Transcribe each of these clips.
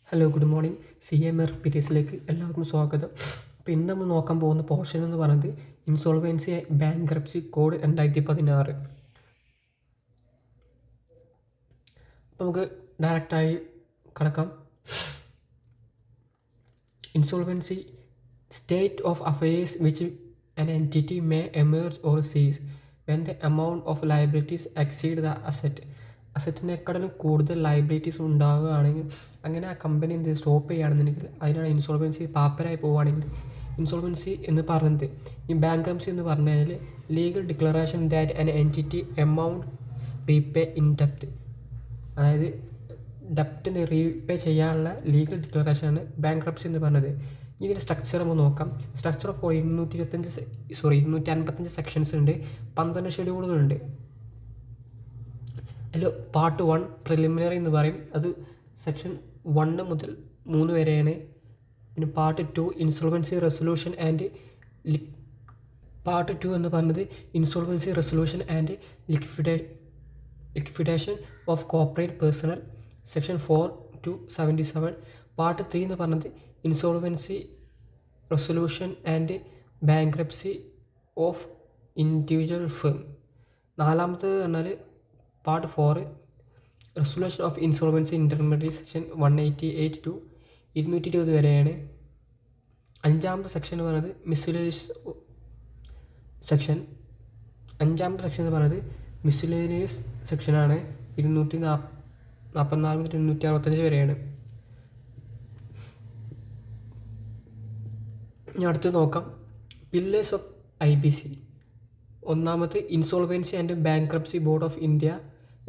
Hello, good morning. CMA റിപ്പീറ്റേഴ്സിലേക്ക് എല്ലാവർക്കും സ്വാഗതം. അപ്പോൾ ഇന്ന് നമ്മൾ നോക്കാൻ പോകുന്ന പോർഷൻ എന്ന് പറയുന്നത് ഇൻസോൾവൻസി ബാങ്ക്രപ്സി കോഡ് 2016. അപ്പോൾ നമുക്ക് ഡയറക്റ്റായി കടക്കാം. Insolvency state of affairs which an entity may emerge or cease when the amount of liabilities exceed the asset. അസറ്റിനേക്കാളും കൂടുതൽ ലയബിലിറ്റീസ് ഉണ്ടാവുകയാണെങ്കിൽ, അങ്ങനെ ആ കമ്പനി സ്റ്റോപ്പ് ചെയ്യുകയാണെന്നുണ്ടെങ്കിൽ അതിനാണ് ഇൻസോൾവൻസി. പാപ്പരായി പോവുകയാണെങ്കിൽ ഇൻസോൾവൻസി എന്ന് പറയുന്നത്. ഈ ബാങ്ക്രപ്സി എന്ന് പറഞ്ഞു കഴിഞ്ഞാൽ legal declaration that an entity amount repay in ഡെപ്റ്റ്, അതായത് ഡെപ്റ്റ് റീപേ ചെയ്യാനുള്ള ലീഗൽ ഡിക്ലറേഷനാണ് ബാങ്ക്രപ്സി എന്ന് പറഞ്ഞത്. ഇതിൻ്റെ സ്ട്രക്ചർ നമുക്ക് നോക്കാം. സ്ട്രക്ചർ ഓഫ് 255 സെക്ഷൻസ് ഉണ്ട്, 12 ഷെഡ്യൂളുകളുണ്ട്. അതിൽ പാർട്ട് 1 പ്രിലിമിനറി എന്ന് പറയും, അത് സെക്ഷൻ 1 മുതൽ 3 വരെയാണ്. പിന്നെ part 2 insolvency resolution and part 2 എന്ന് പറഞ്ഞത് insolvency resolution and liquidation of corporate personal, section 4 to 77. Part 3 എന്ന് പറഞ്ഞത് insolvency resolution and bankruptcy of individual firm. നാലാമത്തേത് പറഞ്ഞാൽ part 4 resolution of insolvency intermediate, section 188 to 220 വരെയാണ്. അഞ്ചാമത്തെ സെക്ഷൻ എന്ന് പറയുന്നത് മിസ്ലേനിയസ് സെക്ഷൻ. അഞ്ചാമത്തെ സെക്ഷൻ എന്ന് പറയുന്നത് മിസ്ലേനിയസ് സെക്ഷനാണ്, 244 മുതൽ 265 വരെയാണ്. ഇനി അടുത്ത് നോക്കാം പില്ലേഴ്സ് ഓഫ് IBC. ഒന്നാമത് insolvency and bankruptcy board of India.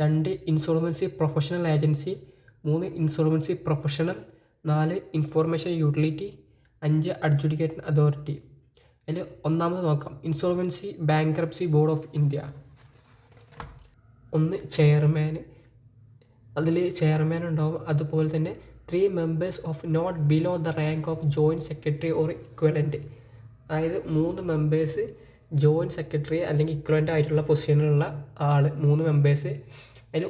2 insolvency professional agency. 3 insolvency professional. 4 information utility. 5 adjudication authority. അതിൽ ഒന്നാമത് നോക്കാം insolvency bankruptcy board of India. 1 chairman, അതിൽ ചെയർമാൻ ഉണ്ടാവും. അതുപോലെ തന്നെ 3 members of not below the rank of joint secretary or equivalent, അതായത് 3 members joint secretary അല്ലെങ്കിൽ equivalent ആയിട്ടുള്ള പൊസിഷനിലുള്ള ആൾ, 3 members. അതിൽ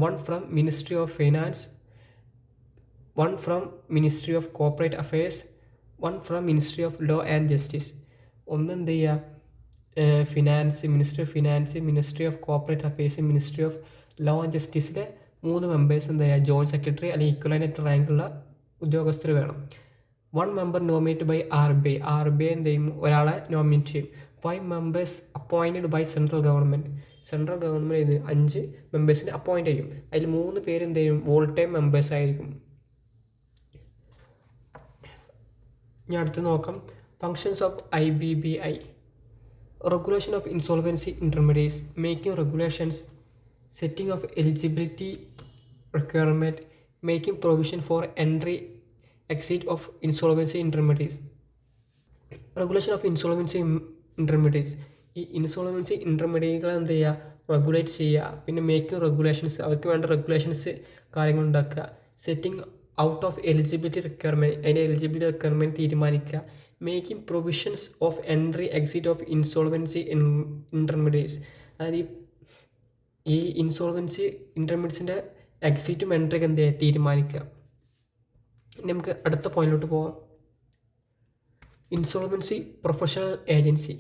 1 from ministry of finance, 1 from ministry of corporate affairs, 1 from ministry of law and justice. എന്ത് ചെയ്യുക, ministry of finance, ministry of corporate affairs, ministry of law and ജസ്റ്റിസിലെ 3 members എന്ത് ചെയ്യുക, ജോയിൻറ്റ് സെക്രട്ടറി അല്ലെങ്കിൽ ഇക്വലൻ്റ് റാങ്കുള്ള ഉദ്യോഗസ്ഥർ വേണം. 1 member നോമിനേറ്റഡ് ബൈ RBI എന്ത് ചെയ്യും, ഒരാളെ നോമിനേറ്റ് ചെയ്യും. 5 members appointed by central government. Central government 5 members appoint ചെയ്യും. അതിൽ 3 പേര് എന്ത് ചെയ്യും, വോൾ ടൈം മെമ്പേഴ്സ് ആയിരിക്കും. ഇനി അടുത്ത് നോക്കാം functions of IBBI. Regulation of insolvency intermediates, making regulations, setting of eligibility requirement, making provision for entry exit of insolvency intermediaries. Regulation of insolvency intermediaries. ഈ ഇൻസോൾവൻസി ഇൻ്റർമീഡിയറ്റുകളെ എന്ത് ചെയ്യുക, റെഗുലേറ്റ് ചെയ്യുക. പിന്നെ മേക്കിംഗ് റെഗുലേഷൻസ്, അവർക്ക് വേണ്ട റെഗുലേഷൻസ് കാര്യങ്ങൾ ഉണ്ടാക്കുക. Setting out of eligibility requirement, അതിൻ്റെ എലിജിബിലിറ്റി റിക്വയർമെൻറ്റ് തീരുമാനിക്കുക. Making provisions of entry exit of insolvency intermediates, അതായത് ഈ ഇൻസോൾവൻസി ഇൻ്റർമീഡിയറ്റ്സിൻ്റെ എക്സിറ്റും എൻട്രിയൊക്കെ എന്ത് ചെയ്യുക, തീരുമാനിക്കുക. ഇനി നമുക്ക് അടുത്ത പോയിന്റിലോട്ട് പോകാം. Insolvency professional agency.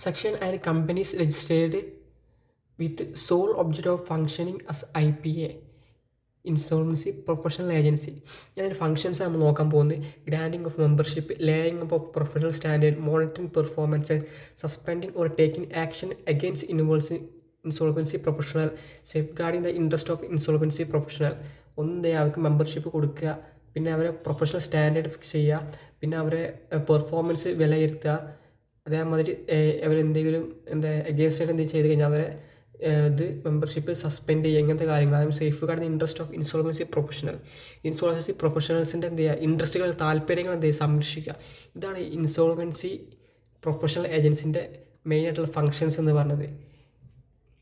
Section and companies registered with sole object of functioning as IPA. Insolvency professional agency. അതിൻ്റെ ഫങ്ഷൻസ് നമ്മൾ നോക്കാൻ പോകുന്നത് granting of membership, laying of professional standard, monitoring performance, suspending or taking action against insolvency professional, safeguarding the interest of insolvency professional. അവർക്ക് membership കൊടുക്കുക, പിന്നെ അവരെ professional standard fix ചെയ്യുക, പിന്നെ അവരെ പെർഫോമൻസ് വിലയിരുത്തുക. അതേമാതിരി അവരെന്തെങ്കിലും അഗെയിൻസ്റ്റ് ആയിട്ട് എന്തെങ്കിലും ചെയ്ത് കഴിഞ്ഞാൽ അവരെ മെമ്പർഷിപ്പ് സസ്പെൻഡ് ചെയ്യുക, ഇങ്ങനത്തെ കാര്യങ്ങൾ. അതായത് safeguard interest of insolvency professional. Insolvency പ്രൊഫഷണൽസിൻ്റെ എന്ത് ചെയ്യുക, ഇൻട്രസ്റ്റുകൾ, താല്പര്യങ്ങൾ എന്ത് ചെയ്യുക, സംരക്ഷിക്കുക. ഇതാണ് ഇൻസോൾവൻസി പ്രൊഫഷണൽ ഏജൻസിൻ്റെ മെയിനായിട്ടുള്ള ഫങ്ഷൻസ് എന്ന് പറഞ്ഞത്.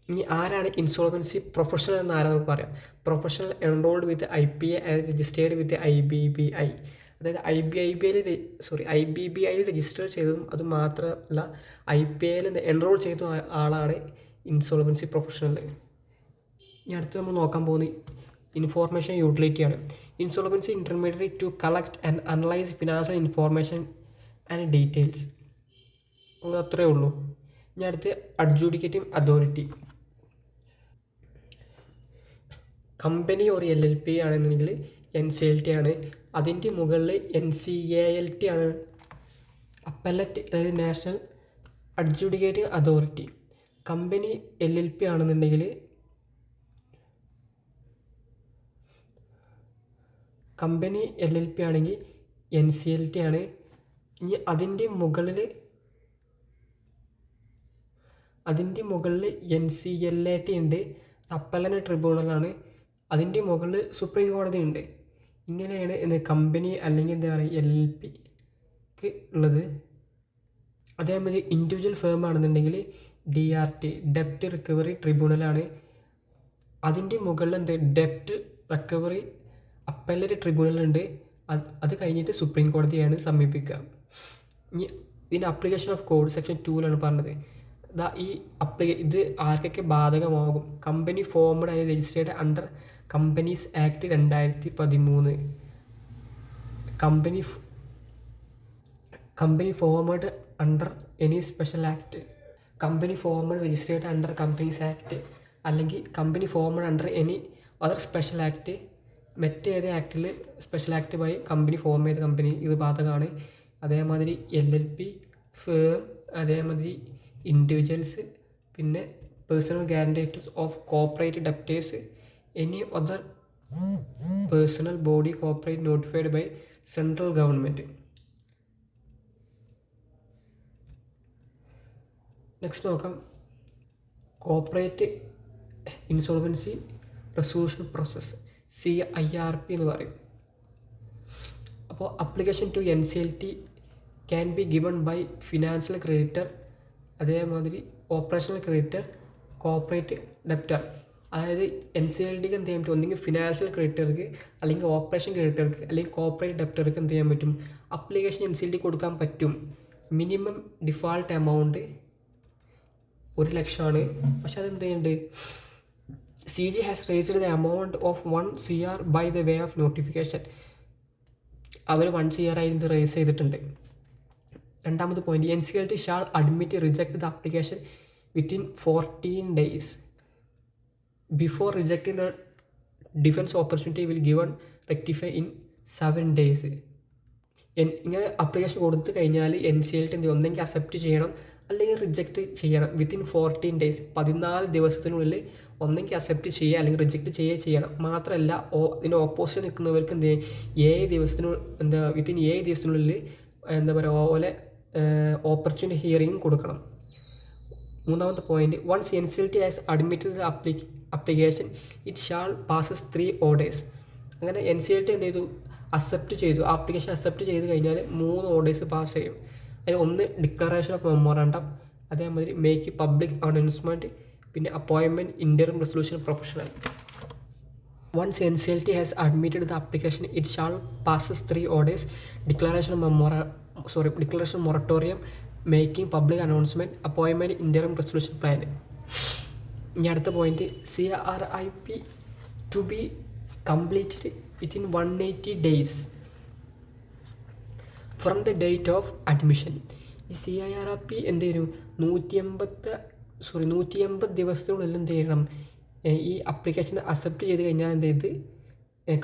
ഇനി ആരാണ് ഇൻസോൾവൻസി പ്രൊഫഷണൽ എന്ന് ആരാ നമുക്ക് പറയാം. Professional enrolled with IPA and registered with IBBI. അതായത് IBBI രജിസ്റ്റർ ചെയ്തതും അത് മാത്രമല്ല IPAയിൽ എൻറോൾ ചെയ്ത ആളാണ് ഇൻസോൾവൻസി പ്രൊഫഷണൽ. ഇനി അടുത്ത് നമ്മൾ നോക്കാൻ പോകുന്നത് ഇൻഫോർമേഷൻ യൂട്ടിലിറ്റിയാണ്. Insolvency intermediary to collect and analyse financial information and details. അത്രയേ ഉള്ളൂ. ഇനി അടുത്ത് അഡ്ജുഡിക്കേറ്റീവ് അതോറിറ്റി. കമ്പനി ഒരു LLP ആണെന്നുണ്ടെങ്കിൽ NCLT ആണ്. അതിൻ്റെ മുകളിൽ NCALT ആണ് അപ്പലറ്റ്, അതായത് നാഷണൽ അഡ്ജുഡിക്കേറ്റീവ് അതോറിറ്റി. കമ്പനി LLP ആണെന്നുണ്ടെങ്കിൽ NCLT ആണ്. ഇനി അതിൻ്റെ മുകളിൽ NCLAT ഉണ്ട്, അപ്പലറ്റ് ട്രിബ്യൂണലാണ്. അതിൻ്റെ മുകളിൽ സുപ്രീം കോടതി ഉണ്ട്. ഇങ്ങനെയാണ് കമ്പനി അല്ലെങ്കിൽ എന്താ പറയുക LLPക്ക് ഉള്ളത്. അതേമാതിരി ഇൻഡിവിജ്വൽ ഫേം ആണെന്നുണ്ടെങ്കിൽ DRT, ഡെപ്റ്റ് റിക്കവറി ട്രിബ്യൂണലാണ്. അതിൻ്റെ മുകളിൽ ഡെപ്റ്റ് റിക്കവറി അപ്പലറ്റ് ട്രിബ്യൂണലുണ്ട്. അത് കഴിഞ്ഞിട്ട് സുപ്രീം കോടതിയാണ് സമീപിക്കുക. ഇനി ഇതിൻ്റെ അപ്ലിക്കേഷൻ ഓഫ് കോഡ് സെക്ഷൻ 2 പറഞ്ഞത്. ഇത് ആർക്കൊക്കെ ബാധകമാകും? Company formed and registered under companies act 2013, company formed under any special act, company formed registered under companies act, അല്ലെങ്കിൽ company formed under any other special act. മറ്റേത് ആക്ടിൽ സ്പെഷ്യൽ ആക്ട് വഴി company form ചെയ്ത company ഇത് ബാധകമാണ്. അതേമാതിരി LLP, firm, അതേമാതിരി individuals, പിന്നെ personal guarantors of corporate debtors, any other personal body corporate notified by central government. Next നോക്കാം, corporate insolvency resolution process, CIRP എന്ന് പറയും. അപ്പോൾ application to NCLT can be given by financial creditor, അതേമാതിരി operational creditor, corporate debtor. അതായത് NCLTക്ക് എന്ത് ചെയ്യാൻ പറ്റും? ഒന്നെങ്കിൽ ഫിനാൻഷ്യൽ ക്രെഡിറ്റർക്ക്, അല്ലെങ്കിൽ ഓപ്പറേഷൻ ക്രെഡിറ്റർക്ക്, അല്ലെങ്കിൽ കോർപ്പറേറ്റ് ഡെപ്റ്റർക്ക് എന്ത് ചെയ്യാൻ പറ്റും? അപ്ലിക്കേഷൻ NCLT കൊടുക്കാൻ പറ്റും. മിനിമം ഡിഫാൾട്ട് എമൗണ്ട് 1,00,000 ആണ്. പക്ഷെ അതെന്ത് ചെയ്യുന്നുണ്ട്? CG has raised the amount of 1 CR by the way of notification. അവർ 1 CR ആയിരുന്നു റേസ് ചെയ്തിട്ടുണ്ട്. രണ്ടാമത്തെ point, NCLT shall admit reject the application within 14 days. Before rejecting the defence opportunity will given rectify in 7 days. ഇങ്ങനെ application കൊടുത്തു കഴിഞ്ഞാൽ NCLT ഒന്നെങ്കിൽ accept ചെയ്യണം, അല്ലെങ്കിൽ റിജക്റ്റ് ചെയ്യണം. വിത്തിൻ 14 days, 14 ദിവസത്തിനുള്ളിൽ ഒന്നെങ്കിൽ അക്സെപ്റ്റ് ചെയ്യുക അല്ലെങ്കിൽ റിജക്റ്റ് ചെയ്യണം. മാത്രമല്ല ഇതിൻ്റെ ഓപ്പോസിറ്റ് നിൽക്കുന്നവർക്ക് എന്ത് ചെയ്യും? 7 ദിവസത്തിനുള്ളിൽ വിത്തിൻ 7 ദിവസത്തിനുള്ളിൽ എന്താ പറയുക ഓലെ ഓപ്പർച്യൂണിറ്റി ഹിയറിംഗ് കൊടുക്കണം. മൂന്നാമത്തെ point, once NCLT has admitted the application it shall passes 3 orders. അങ്ങനെ NCLT എന്ത് ചെയ്തു? ആപ്ലിക്കേഷൻ അക്സെപ്റ്റ് ചെയ്ത് കഴിഞ്ഞാൽ 3 orders പാസ് ചെയ്യും. അതിൽ ഒന്ന് ഡിക്ലറേഷൻ ഓഫ് മെമ്മോറാണ്ടം, അതേമാതിരി മേക്ക് പബ്ലിക് അനൗൺസ്മെൻറ്റ്, പിന്നെ appointment interim resolution professional. Once NCLT has admitted the application it shall passes 3 orders, declaration moratorium, making public announcement, appointment interim resolution plan. ഇനി അടുത്ത point, CIRP to be completed within 180 days from the date of admission. ഈ CIRP എന്ത് ചെയ്യും? 180 ദിവസത്തിനുള്ളിൽ എന്ത് ചെയ്യണം? ഈ application accept ചെയ്ത് കഴിഞ്ഞാൽ എന്ത് ചെയ്ത്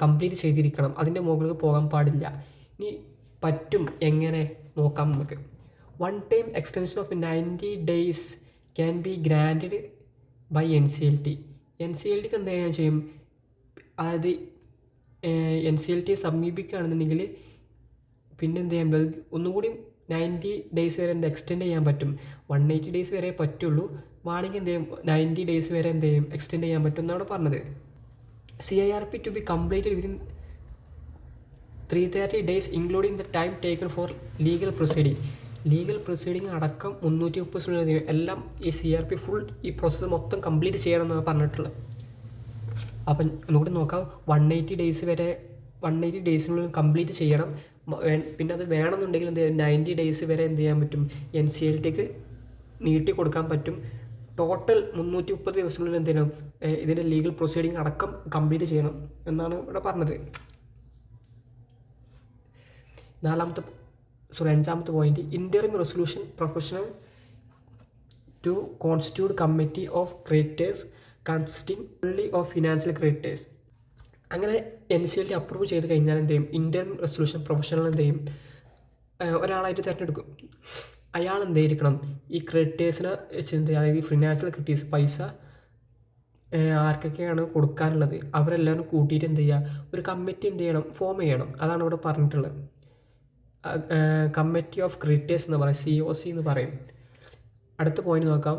കംപ്ലീറ്റ് ചെയ്തിരിക്കണം. അതിൻ്റെ മുകളിൽ പോകാൻ പാടില്ല. ഇനി പറ്റും, എങ്ങനെ നോക്കാം നമുക്ക്. One time extension of 90 days can be granted by NCLT. NCLTക്ക് എന്ത് ചെയ്യാൻ ചെയ്യും? അതായത് NCLT സമീപിക്കുകയാണെന്നുണ്ടെങ്കിൽ പിന്നെ എന്ത് ചെയ്യാൻ പറ്റും? ഒന്നുകൂടി 90 days വരെ എക്സ്റ്റെൻഡ് ചെയ്യാൻ പറ്റും. 180 days വരെ പറ്റുള്ളൂ. വേണമെങ്കിൽ എന്ത് ചെയ്യും? 90 days വരെ എന്ത് ചെയ്യും? എക്സ്റ്റെൻഡ് ചെയ്യാൻ പറ്റും എന്നാണ് പറഞ്ഞത്. CIRP to be completed within 330 days including the time taken for legal proceeding അടക്കം 330 എല്ലാം ഈ CIRP ഫുൾ ഈ പ്രോസസ്സ് മൊത്തം കംപ്ലീറ്റ് ചെയ്യണം എന്നാണ് പറഞ്ഞിട്ടുള്ളത്. അപ്പം ഒന്നുകൂടി നോക്കാം. 180 days വരെ 180 ഡേയ്സിനുള്ളിൽ കംപ്ലീറ്റ് ചെയ്യണം. പിന്നെ അത് വേണമെന്നുണ്ടെങ്കിൽ എന്ത് ചെയ്യാം, 90 ഡേയ്സ് വരെ എന്ത് ചെയ്യാൻ പറ്റും, NCLTക്ക് നീട്ടി കൊടുക്കാൻ പറ്റും. ടോട്ടൽ 330 ദിവസത്തിനുള്ളിൽ എന്ത് ചെയ്യണം, ഇതിൻ്റെ ലീഗൽ പ്രൊസീഡിങ് അടക്കം കംപ്ലീറ്റ് ചെയ്യണം എന്നാണ് ഇവിടെ പറഞ്ഞത്. അഞ്ചാമത്തെ point, interim resolution professional to constitute committee of creditors consisting only of financial creditors. അങ്ങനെ NCLT അപ്രൂവ് ചെയ്ത് കഴിഞ്ഞാൽ എന്ത് ചെയ്യും, ഇൻ്ററിം റെസൊല്യൂഷൻ പ്രൊഫഷണൽ എന്ത് ചെയ്യും, ഒരാളായിട്ട് തിരഞ്ഞെടുക്കും. അയാൾ എന്തായിരിക്കണം, ഈ ക്രെഡിറ്റേഴ്സിനെ അതായത് ഈ ഫിനാൻഷ്യൽ ക്രെഡിറ്റേഴ്സ് പൈസ ആർക്കൊക്കെയാണ് കൊടുക്കാനുള്ളത് അവരെല്ലാവരും കൂട്ടിയിട്ട് എന്ത് ചെയ്യുക, ഒരു കമ്മിറ്റി എന്ത് ചെയ്യണം, ഫോം ചെയ്യണം. അതാണ് ഇവിടെ പറഞ്ഞിട്ടുള്ളത്. കമ്മിറ്റി ഓഫ് ക്രെഡിറ്റേഴ്സ് എന്ന് പറയും, COC എന്ന് പറയും. അടുത്ത പോയിന്റ് നോക്കാം.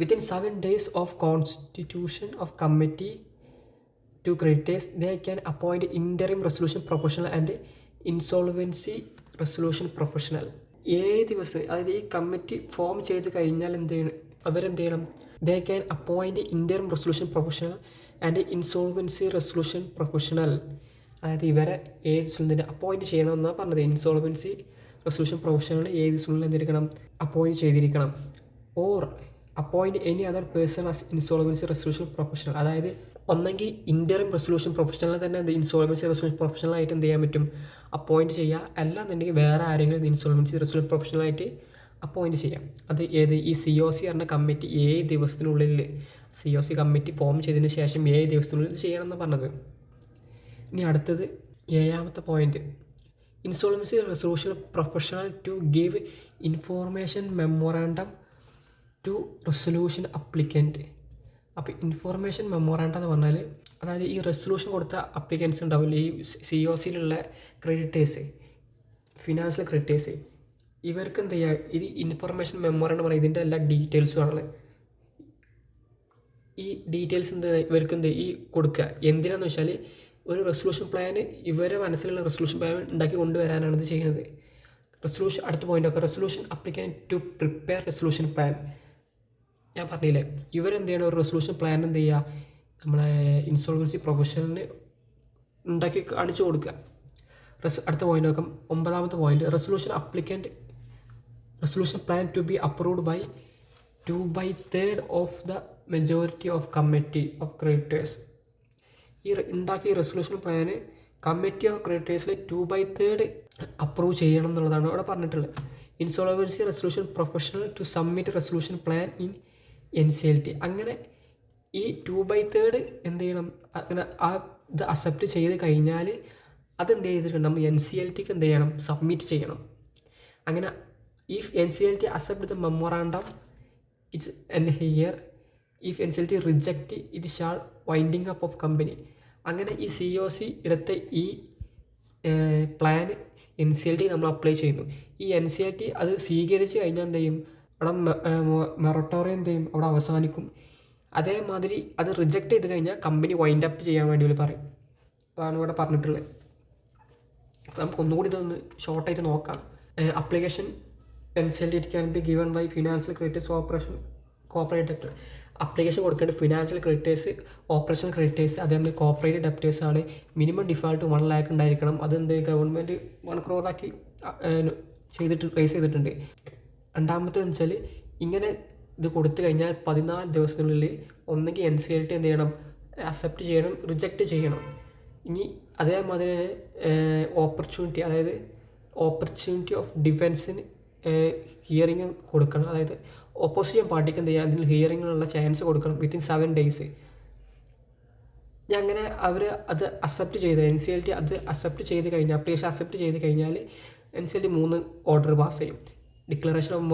Within 7 days of constitution of committee to creditors they can appoint interim resolution professional and insolvency resolution professional. 7 ദിവസം, അതായത് ഈ കമ്മിറ്റി ഫോം ചെയ്ത് കഴിഞ്ഞാൽ അവരെന്ത് ചെയ്യണം, ദേ can appoint interim resolution professional and insolvency resolution professional. അതായത് ഇവരെ 7 ദിവസത്തിൽ അപ്പോയിൻറ്റ് ചെയ്യണമെന്നാണ് പറഞ്ഞത്. ഇൻസോൾവൻസി റെസൊല്യൂഷൻ പ്രൊഫഷണൽ 7 ദിവസത്തിനുള്ളിൽ എന്തിരിക്കണം, അപ്പോയിൻറ്റ് ചെയ്തിരിക്കണം. Or appoint any other person as insolvency resolution professional. അതായത് ഒന്നെങ്കിൽ ഇൻ്ററിം റെസൊല്യൂഷൻ പ്രൊഫഷണൽ തന്നെ ഇൻസോൾവൻസി റെസൊല്യൂഷൻ പ്രൊഫഷണലായിട്ട് എന്ത് ചെയ്യാൻ പറ്റും, അപ്പോയിൻറ്റ് ചെയ്യുക. അല്ലാന്നുണ്ടെങ്കിൽ വേറെ ആരെങ്കിലും ഇൻസോൾവൻസി റെസൊല്യൂഷൻ പ്രൊഫഷണലായിട്ട് അപ്പോയിൻറ്റ് ചെയ്യാം. അത് ഈ COC പറഞ്ഞ കമ്മിറ്റി 7 ദിവസത്തിനുള്ളിൽ COC കമ്മിറ്റി ഫോം ചെയ്തതിന് ശേഷം 7 ദിവസത്തിനുള്ളിൽ ചെയ്യണമെന്ന് പറഞ്ഞത്. ഇനി അടുത്തത് 7ാമത്തെ point, insolvency resolution professional to give information memorandum to resolution applicant. അപ്പോൾ ഇൻഫോർമേഷൻ മെമ്മോറാണ്ടം എന്ന് പറഞ്ഞാൽ, അതായത് ഈ റെസൊല്യൂഷൻ കൊടുത്ത അപ്ലിക്കൻസ് ഉണ്ടാവില്ല, ഈ COCയിലുള്ള ക്രെഡിറ്റേഴ്സ്, ഫിനാൻഷ്യൽ ക്രെഡിറ്റേഴ്സ്, ഇവർക്ക് എന്ത് ചെയ്യുക, ഈ ഇൻഫോർമേഷൻ മെമ്മോറാണ്ടം പറഞ്ഞാൽ ഇതിൻ്റെ എല്ലാ ഡീറ്റെയിൽസും ആണ്. ഈ ഡീറ്റെയിൽസ് ഇവർക്ക് ഈ കൊടുക്കുക. എന്തിനാന്ന് വെച്ചാൽ ഒരു റെസൊല്യൂഷൻ പ്ലാൻ, ഇവരെ മനസ്സിലുള്ള റെസൊല്യൂഷൻ പ്ലാൻ ഉണ്ടാക്കി കൊണ്ടുവരാനാണ് ഇത് ചെയ്യുന്നത്. അടുത്ത പോയിന്റ് ഒക്കെ, resolution applicant to prepare resolution plan. ഞാൻ പറഞ്ഞില്ലേ, ഇവരെന്ത് ചെയ്യണം, ഒരു റെസൊല്യൂഷൻ പ്ലാൻ എന്ത് ചെയ്യുക, നമ്മളെ ഇൻസോൾവൻസി പ്രൊഫഷണലിന് ഉണ്ടാക്കി കാണിച്ചു കൊടുക്കുക. അടുത്ത പോയിന്റ് നോക്കാം, 9ാമത്തെ point, resolution plan to be approved by 2/3 of the majority of committee of creditors. ഈ ഉണ്ടാക്കിയ റെസൊല്യൂഷൻ പ്ലാന് കമ്മിറ്റി ഓഫ് ക്രെഡിറ്റേഴ്സിൽ 2/3 അപ്രൂവ് ചെയ്യണം എന്നുള്ളതാണ് അവിടെ പറഞ്ഞിട്ടുള്ളത്. Insolvency resolution professional to submit resolution plan in NCLT. അങ്ങനെ ഈ 2/3 എന്ത് ചെയ്യണം, അങ്ങനെ ഇത് അക്സെപ്റ്റ് ചെയ്ത് കഴിഞ്ഞാൽ അതെന്ത് ചെയ്തിട്ടുണ്ട്, നമ്മൾ NCLTക്ക് എന്ത് ചെയ്യണം, സബ്മിറ്റ് ചെയ്യണം. അങ്ങനെ if NCLT accept the memorandum it's an here, if NCLT reject it shall winding up of company. അങ്ങനെ ഈ COC എടുത്ത ഈ പ്ലാൻ NCLT നമ്മൾ അപ്ലൈ ചെയ്യുന്നു. ഈ NCLT അത് സ്വീകരിച്ച് കഴിഞ്ഞാൽ എന്ത് ചെയ്യും, അവിടെ മൊറട്ടോറിയം എന്ത് ചെയ്യും, അവിടെ അവസാനിക്കും. അതേമാതിരി അത് റിജക്റ്റ് ചെയ്ത് കഴിഞ്ഞാൽ കമ്പനി വൈൻഡ് അപ്പ് ചെയ്യാൻ വേണ്ടി പറയും. അതാണ് ഇവിടെ പറഞ്ഞിട്ടുള്ളത്. നമുക്ക് ഒന്നുകൂടി ഇതൊന്ന് ഷോർട്ടായിട്ട് നോക്കാം. Application NCLT can be given by financial creditors corporate debtor. Application കൊടുക്കേണ്ട ഫിനാൻഷ്യൽ ക്രെഡിറ്റേഴ്സ്, ഓപ്പറേഷണൽ ക്രെഡിറ്റേഴ്സ്, അതേപോലെ കോപ്പറേറ്റ് ഡെപ്റ്റേഴ്സ് ആണ്. മിനിമം ഡിഫാൾട്ട് 1 lakh ഉണ്ടായിരിക്കണം. അതെന്ത് ഗവൺമെൻറ് 1 crore ആക്കി റേസ് ചെയ്തിട്ടുണ്ട്. രണ്ടാമത്തെന്ന് വെച്ചാൽ, ഇങ്ങനെ ഇത് കൊടുത്തു കഴിഞ്ഞാൽ 14 ദിവസത്തിനുള്ളിൽ ഒന്നെങ്കിൽ NCLT എന്ത് ചെയ്യണം, അക്സെപ്റ്റ് ചെയ്യണം, റിജക്റ്റ് ചെയ്യണം. ഇനി അതേമാതിരി ഓപ്പർച്യൂണിറ്റി, അതായത് ഓപ്പർച്യൂണിറ്റി ഓഫ് ഡിഫെൻസിന് ഹിയറിങ് കൊടുക്കണം. അതായത് ഓപ്പോസിഷൻ പാർട്ടിക്ക് എന്ത് ചെയ്യാം, അതിൽ ഹിയറിങ്ങിനുള്ള ചാൻസ് കൊടുക്കണം വിത്തിൻ 7 days. അങ്ങനെ അവർ അത് അക്സെപ്റ്റ് ചെയ്ത് NCLT അത് അക്സെപ്റ്റ് ചെയ്ത് കഴിഞ്ഞാൽ, അപ്ലിക്കേഷൻ അക്സെപ്റ്റ് ചെയ്ത് കഴിഞ്ഞാൽ NCLT 3 ഓർഡർ പാസ് ചെയ്യും. Declaration of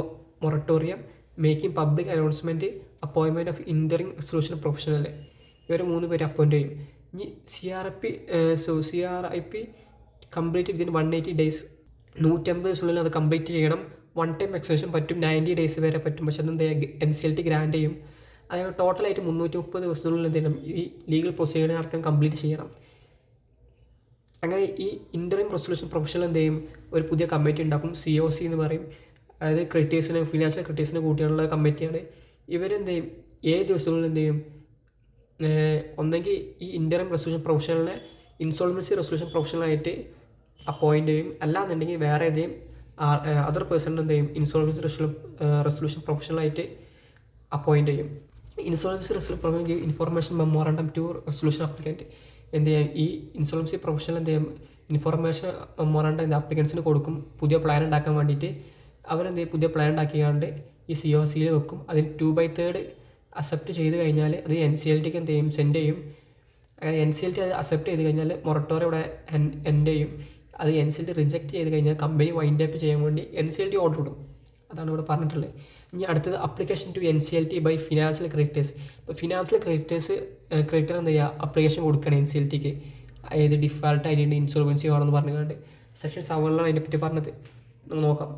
moratorium, making public announcement, appointment of interim resolution professional. ഇവർ 3 പേര് അപ്പോയിൻറ്റ് ചെയ്യും. ഇനി CRIP കംപ്ലീറ്റ് വിത്തിൻ 180 days, 150 ദിവസത്തിനുള്ളിൽ അത് കംപ്ലീറ്റ് ചെയ്യണം. 1 time എക്സ്റ്റൻഷൻ പറ്റും, 90 days വരെ പറ്റും. പക്ഷെ അതെന്ത് NCLT ഗ്രാൻഡ് ചെയ്യും. അതായത് ടോട്ടലായിട്ട് 330 ദിവസത്തിനുള്ളിൽ എന്ത് ചെയ്യണം, ഈ ലീഗൽ പ്രൊസീജിയർ നടത്താൻ കംപ്ലീറ്റ് ചെയ്യണം. അങ്ങനെ ഈ ഇൻ്ററിം റെസൊല്യൂഷൻ പ്രൊഫഷണൽ എന്ത് ചെയ്യും, ഒരു പുതിയ കമ്മിറ്റി ഉണ്ടാക്കും, COC എന്ന് പറയും. അതായത് ക്രെഡിറ്റേഴ്സിന്, ഫിനാൻഷ്യൽ ക്രെഡിറ്റേഴ്സിന് കൂട്ടിയുള്ള കമ്മിറ്റിയാണ്. ഇവരെന്ത് ചെയ്യും, 7 ദിവസത്തിനുള്ളിൽ എന്ത് ചെയ്യും, ഒന്നെങ്കിൽ ഈ ഇൻ്ററിം റെസൊല്യൂഷൻ പ്രൊഫഷണലിനെ ഇൻസോൾവൻസി റെസൊല്യൂഷൻ പ്രൊഫഷണലായിട്ട് അപ്പോയിൻ്റ് ചെയ്യും, അല്ലാന്നുണ്ടെങ്കിൽ വേറെ ഏതെങ്കിലും അതർ പേഴ്സൺ എന്ത് ചെയ്യും ഇൻസോൾവൻസി റെസൊല്യൂഷൻ പ്രൊഫഷണലായിട്ട് അപ്പോയിൻ്റ് ചെയ്യും. Insolvency resolution professional information memorandum to resolution applicant എന്ത് ചെയ്യാം, ഈ ഇൻസോൾവൻസി പ്രൊഫഷണൽ എന്ത് ചെയ്യും ഇൻഫോർമേഷൻ മെമ്മോറാണ്ടം എന്ത് അപ്ലിക്കൻസിന് കൊടുക്കും. പുതിയ പ്ലാൻ ഉണ്ടാക്കാൻ വേണ്ടിയിട്ട് അവരെന്ത് ചെയ്യും പുതിയ പ്ലാൻ ഉണ്ടാക്കിയാണ്ട് ഈ COCയിൽ വെക്കും. അതിന് 2/3 അക്സെപ്റ്റ് ചെയ്ത് കഴിഞ്ഞാൽ അത് NCLTക്ക് എന്ത് ചെയ്യും സെൻഡ് ചെയ്യും. അങ്ങനെ NCLT അത് അക്സെപ്റ്റ് ചെയ്ത് കഴിഞ്ഞാൽ മൊറട്ടോറിയം ഇവിടെ എൻഡ് ചെയ്യും. അത് NCLT റിജക്റ്റ് ചെയ്ത് കഴിഞ്ഞാൽ കമ്പനി വൈൻഡ് അപ്പ് ചെയ്യാൻ വേണ്ടി NCLT ഓർഡർ ഇടും. അതാണ് ഇവിടെ പറഞ്ഞിട്ടുള്ളത്. ഇനി അടുത്തത് application to NCLT by financial creditors. ഇപ്പോൾ ഫിനാൻഷ്യൽ ക്രെഡിറ്റർ എന്ത് ചെയ്യുക അപ്ലിക്കേഷൻ കൊടുക്കണം NCLTക്ക്. ഏത് ഡിഫാൾട്ട് ആയിട്ട് ഇൻസോൾവൻസി ആണെന്ന് പറഞ്ഞുകൊണ്ട് സെക്ഷൻ 7 അതിനെപ്പറ്റി പറഞ്ഞത് നമുക്ക് നോക്കാം.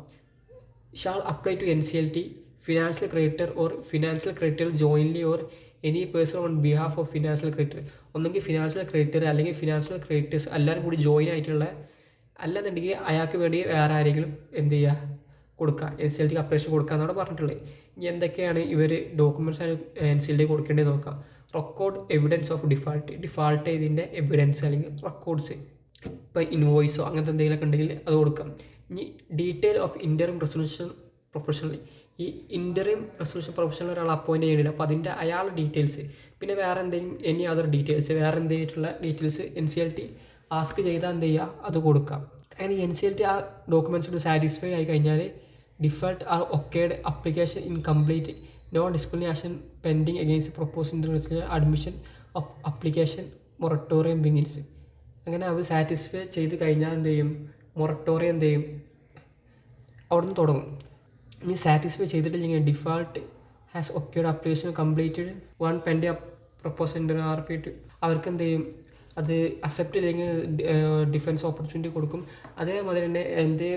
Shall apply to NCLT financial creditor or financial creditor jointly or any person on behalf of financial creditor. ഒന്നെങ്കിൽ ഫിനാൻഷ്യൽ ക്രെഡിറ്റർ അല്ലെങ്കിൽ ഫിനാൻഷ്യൽ ക്രെഡിറ്റേഴ്സ് എല്ലാവരും കൂടി ജോയിൻ ആയിട്ടുള്ള, അല്ലെന്നുണ്ടെങ്കിൽ അയാൾക്ക് വേണ്ടി വേറെ ആരെങ്കിലും എന്ത് ചെയ്യുക കൊടുക്കുക NCLTക്ക് അപ്ലിക്കേഷൻ കൊടുക്കുക എന്നാണ് പറഞ്ഞിട്ടുള്ളത്. ഇനി എന്തൊക്കെയാണ് ഇവർ ഡോക്യുമെൻറ്റ്സ് ആണ് NCLT കൊടുക്കേണ്ടത് നോക്കാം. റെക്കോർഡ് എവിഡൻസ് ഓഫ് ഡിഫാൾട്ട് ചെയ്തതിൻ്റെ എവിഡൻസ് അല്ലെങ്കിൽ റെക്കോർഡ്സ്, ഇപ്പോൾ ഇൻവോയ്സോ അങ്ങനത്തെ എന്തെങ്കിലുമൊക്കെ ഉണ്ടെങ്കിൽ അത് കൊടുക്കാം. ഇനി detail of interim resolution professional. ഈ ഇൻ്ററിം റെസൊല്യൂഷൻ പ്രൊഫഷണൽ ഒരാൾ അപ്പോയിൻറ്റ് ചെയ്യണില്ല, അപ്പോൾ അതിൻ്റെ അയാളുടെ ഡീറ്റെയിൽസ് പിന്നെ വേറെ എന്തെങ്കിലും എനി അതർ ഡീറ്റെയിൽസ് വേറെ എന്തെങ്കിലുമുള്ള ഡീറ്റെയിൽസ് NCLT ആസ്ക് ചെയ്താൽ എന്ത് ചെയ്യുക അത് കൊടുക്കാം. അങ്ങനെ NCLT ആ ഡോക്യുമെൻറ്റ്സോട് സാറ്റിസ്ഫൈ ആയി കഴിഞ്ഞാൽ default are occurred application incomplete no disciplinary action pending against propose international admission of application moratorium begins. അങ്ങനെ അവർ സാറ്റിസ്ഫൈ ചെയ്ത് കഴിഞ്ഞാൽ എന്ത് ചെയ്യും മൊറട്ടോറിയം എന്ത് ചെയ്യും അവിടെ നിന്ന് തുടങ്ങും. ഇനി സാറ്റിസ്ഫൈ ചെയ്തിട്ടില്ലെങ്കിൽ default has ഒക്കേഡ് application completed one pending propose RP2 അവർക്ക് എന്ത് ചെയ്യും അത് അക്സെപ്റ്റ് ചെയ്തെങ്കിൽ ഡിഫൻസ് ഓപ്പർച്യൂണിറ്റി കൊടുക്കും. അതേമാതിരി തന്നെ എന്ത്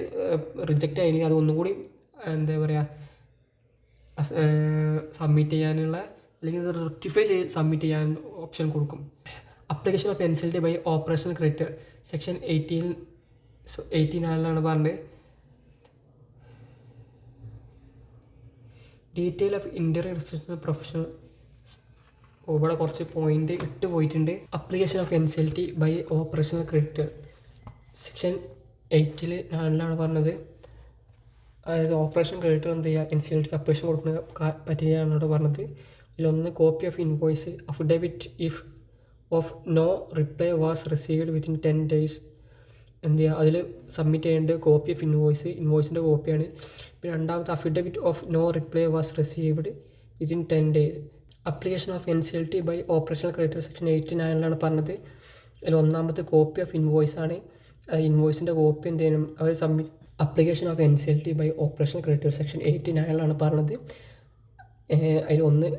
റിജക്റ്റ് ആയില്ലെങ്കിൽ അത് ഒന്നും കൂടി എന്താ പറയുക സബ്മിറ്റ് ചെയ്യാനുള്ള അല്ലെങ്കിൽ അത് റെക്ടിഫൈ ചെയ്ത് സബ്മിറ്റ് ചെയ്യാൻ ഓപ്ഷൻ കൊടുക്കും. Application of NCLT by operational creditor section 18 പറഞ്ഞത്. Detail of interim resolution professional ഇവിടെ കുറച്ച് പോയിൻ്റ് ഇട്ട് പോയിട്ടുണ്ട്. Application of NCLT by operational creditor section 8 പറഞ്ഞത്. അതായത് ഓപ്പറേഷൻ ക്രെഡിറ്റർ എന്ത് ചെയ്യുക NCLTക്ക് അപ്ലിക്കേഷൻ കൊടുക്കുന്ന പറ്റിയാണ് ഇവിടെ പറഞ്ഞത്. ഇതിലൊന്ന് copy of invoice affidavit if of no reply was received within 10 days എന്ത് ചെയ്യുക അതിൽ സബ്മിറ്റ് ചെയ്യേണ്ടത് കോപ്പി ഓഫ് ഇൻവോയ്സിൻ്റെ കോപ്പിയാണ്. പിന്നെ രണ്ടാമത്തെ affidavit of no reply was received within 10 days. Application of NCLT by operational creditor section 89 പറഞ്ഞത്. അതിൽ ഒന്നാമത്തെ കോപ്പി ഓഫ് ഇൻവോയ്സ് ആണ്. ഇൻവോയ്സിൻ്റെ കോപ്പി എന്ത് ചെയ്യണം അവർ submit. Application of NCLT by operational creditor section 89 പറഞ്ഞത്. അതിലൊന്ന്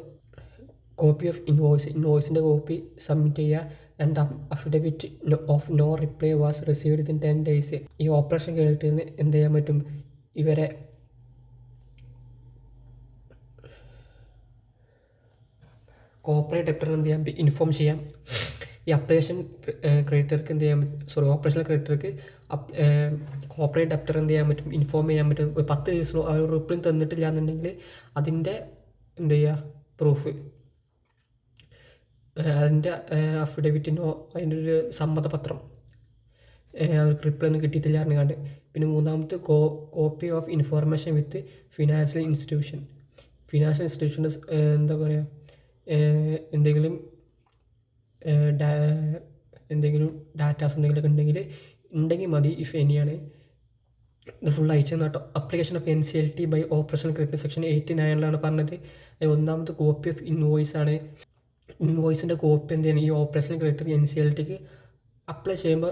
കോപ്പി ഓഫ് ഇൻവോയ്സിൻ്റെ കോപ്പി സബ്മിറ്റ് ചെയ്യുക. രണ്ടാം affidavit of no reply was received within 10 days. ഈ ഓപ്പറേഷൻ ക്രെഡിറ്ററിന് എന്ത് ചെയ്യാൻ പറ്റും ഇവരെ കോർപ്പറേറ്റ് ഡെപ്റ്ററിന് എന്ത് ചെയ്യാൻ ഇൻഫോം ചെയ്യാം. ഈ അപ്ലിക്കേഷൻ ക്രെഡിറ്റർക്ക് എന്ത് ചെയ്യാൻ പറ്റും ഓപ്പറേഷണൽ ക്രെഡിറ്റർക്ക് കോർപ്പറേറ്റ് ഡെപ്റ്റർ എന്ത് ചെയ്യാൻ പറ്റും ഇൻഫോം ചെയ്യാൻ പറ്റും. 10 ദിവസം അവർ റിപ്ലൈ തന്നിട്ടില്ല എന്നുണ്ടെങ്കിൽ അതിൻ്റെ എന്ത് ചെയ്യുക പ്രൂഫ് അതിൻ്റെ അഫിഡവിറ്റിനോ അതിൻ്റെ ഒരു സമ്മതപത്രം അവർക്ക് റിപ്ലൈ ഒന്നും കിട്ടിയിട്ടില്ല അറിഞ്ഞാണ്ട്. പിന്നെ മൂന്നാമത്തെ copy of information with financial ഇൻസ്റ്റിറ്റ്യൂഷൻ്റെ എന്താ പറയുക എന്തെങ്കിലും ഡാറ്റാസ് എന്തെങ്കിലുമൊക്കെ ഉണ്ടെങ്കിൽ മതി ഇഫ് എനിയാണ്. ഇത് ഫുൾ അയച്ചു കേട്ടോ. Application of NCLT by operational creditor section 89 പറഞ്ഞത്. ഒന്നാമത്തെ കോപ്പി ഓഫ് ഇൻവോയ്സ് ആണ്. ഇൻവോയ്സിൻ്റെ കോപ്പി എന്ത് ചെയ്യണം ഈ ഓപ്പറേഷണൽ ക്രെഡിറ്റർ NCLTക്ക് അപ്ലൈ ചെയ്യുമ്പോൾ